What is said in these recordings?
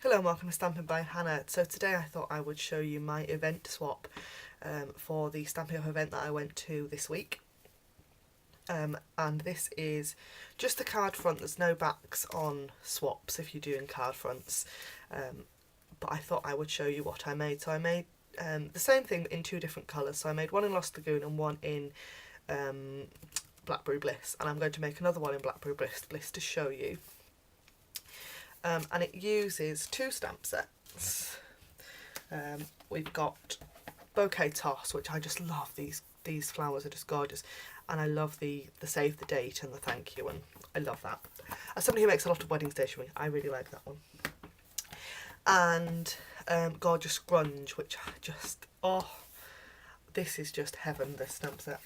Hello and welcome to Stamping by Hannah. So today I thought I would show you my event swap for the Stampin' Up event that I went to this week. And this is just a card front, there's no backs on swaps if you're doing card fronts. But I thought I would show you what I made. So I made the same thing in two different colours. So I made one in Lost Lagoon and one in Blackberry Bliss. And I'm going to make another one in Blackberry Bliss to show you. And it uses two stamp sets. We've got Bouquet Toss, which I just love. These flowers are just gorgeous, and I love the save the date and the thank you, and I love that. As somebody who makes a lot of wedding stationery, I really like that one. And Gorgeous Grunge, which I just, this is just heaven, this stamp set.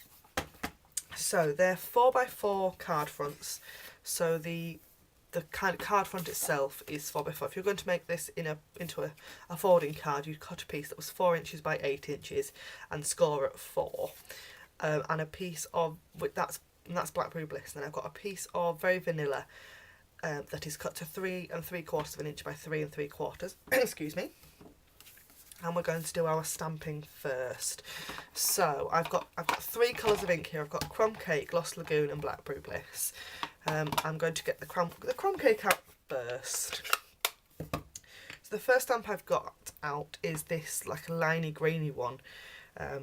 So they're 4x4 card fronts. So the kind of card front itself is 4x4. If you're going to make this into a folding card, you'd cut a piece that was 4 inches by 8 inches and score at 4. And a piece of, that's Blackberry Bliss. And then I've got a piece of Very Vanilla that is cut to 3 3/4 of an inch by 3 3/4. Excuse me. And we're going to do our stamping first. So I've got 3 colours of ink here. I've got Crumb Cake, Lost Lagoon and Blackberry Bliss. I'm going to get the crumb cake out first. So the first stamp I've got out is this like a liney grainy one,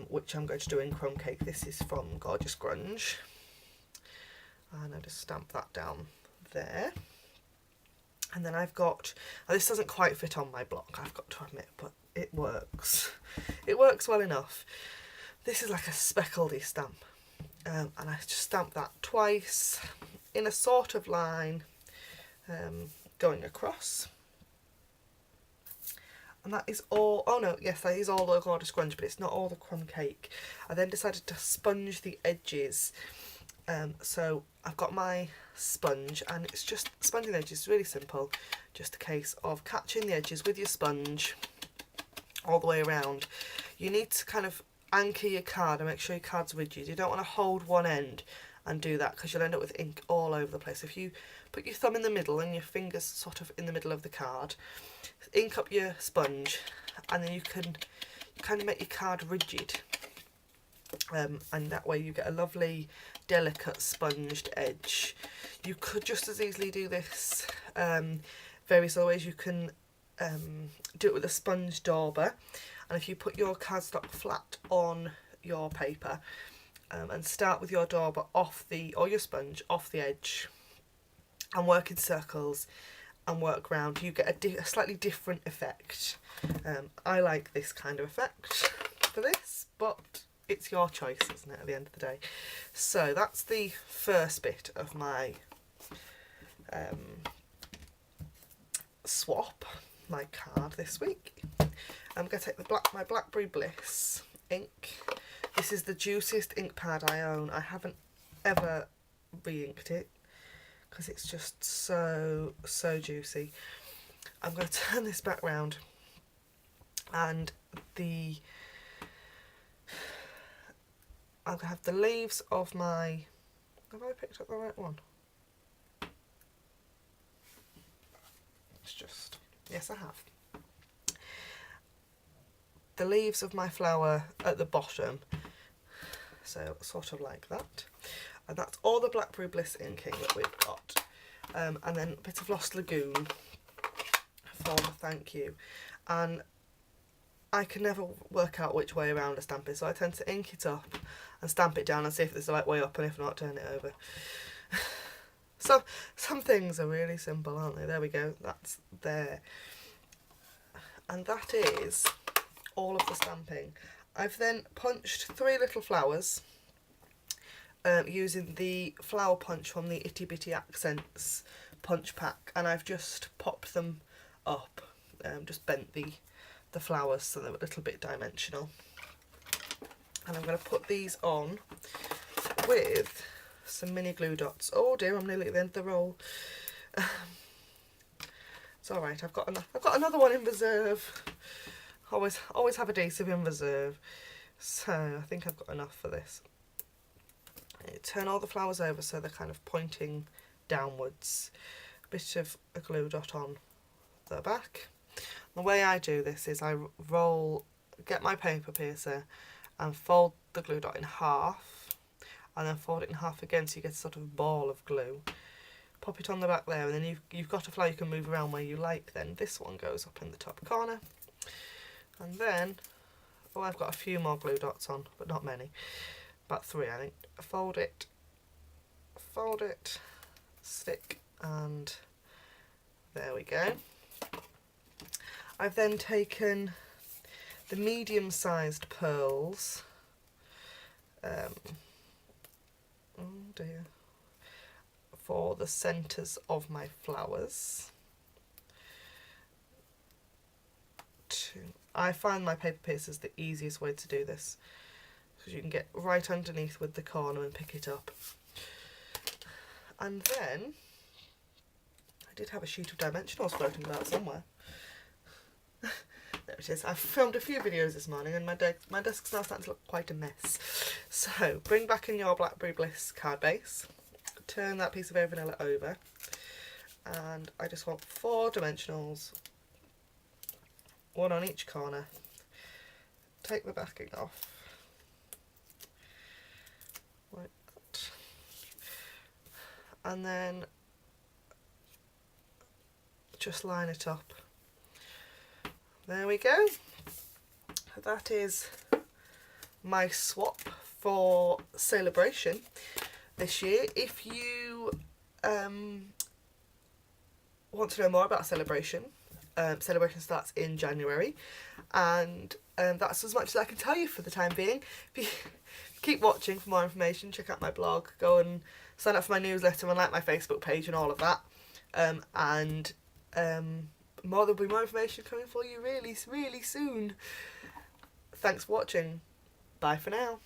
which I'm going to do in Crumb Cake. This is from Gorgeous Grunge. And I just stamp that down there. And then I've got, now this doesn't quite fit on my block, I've got to admit, but it works. It works well enough. This is like a speckledy stamp. And I just stamp that twice in a sort of line going across. And that is all, oh no, yes, that is all the Gorgeous Grunge, but it's not all the Crumb Cake. I then decided to sponge the edges. So I've got my sponge, and it's just, sponging the edges is really simple. Just a case of catching the edges with your sponge all the way around. You need to kind of anchor your card and make sure your card's rigid. You don't want to hold one end and do that, because you'll end up with ink all over the place. If you put your thumb in the middle and your fingers sort of in the middle of the card, ink up your sponge, and then you can kind of make your card rigid, and that way you get a lovely delicate sponged edge. You could just as easily do this various other ways. You can do it with a sponge dauber, and if you put your cardstock flat on your paper and start with your dauber off or your sponge off the edge and work in circles and work round, you get a slightly different effect. I like this kind of effect for this, but it's your choice, isn't it, at the end of the day. So that's the first bit of my swap, my card this week. I'm going to take my Blackberry Bliss ink. This is the juiciest ink pad I own. I haven't ever re-inked it because it's just so juicy. I'm going to turn this back round, and I'm going to have the leaves of my, have I picked up the right one? It's just, yes I have. The leaves of my flower at the bottom, so sort of like that. And that's all the Blackberry Bliss inking that we've got. And then a bit of Lost Lagoon for the thank you. And I can never work out which way around a stamp is, so I tend to ink it up and stamp it down and see if it's the right way up, and if not, turn it over. So some things are really simple, aren't they? There we go, that's there. And that is all of the stamping. I've then punched 3 little flowers using the flower punch from the Itty Bitty Accents punch pack, and I've just popped them up, just bent the flowers so they're a little bit dimensional. And I'm going to put these on with some mini glue dots. Oh dear, I'm nearly at the end of the roll. It's alright, I've got another one in reserve. Always have a adhesive in reserve. So I think I've got enough for this. Turn all the flowers over so they're kind of pointing downwards. A bit of a glue dot on the back. The way I do this is I get my paper piercer and fold the glue dot in half, and then fold it in half again so you get a sort of ball of glue. Pop it on the back there, and then you've got a flower you can move around where you like. Then this one goes up in the top corner, and then, oh, I've got a few more glue dots on, but not many, about 3 I think. Fold it, stick, and there we go. I've then taken the medium-sized pearls, oh dear, for the centres of my flowers. I find my paper piercers the easiest way to do this, because you can get right underneath with the corner and pick it up. And then I did have a sheet of dimensionals floating about somewhere. There it is. I've filmed a few videos this morning and my desk's now starting to look quite a mess. So bring back in your Blackberry Bliss card base, turn that piece of Over Vanilla over, and I just want 4 dimensionals, 1 on each corner. Take the backing off, like that, and then just line it up. There we go. That is my swap for Sale-A-Bration this year. If you want to know more about Sale-A-Bration, Sale-A-Bration starts in January, and that's as much as I can tell you for the time being. Keep watching for more information. Check out my blog, go and sign up for my newsletter and like my Facebook page and all of that, there'll be more information coming for you really, really soon. Thanks for watching. Bye for now.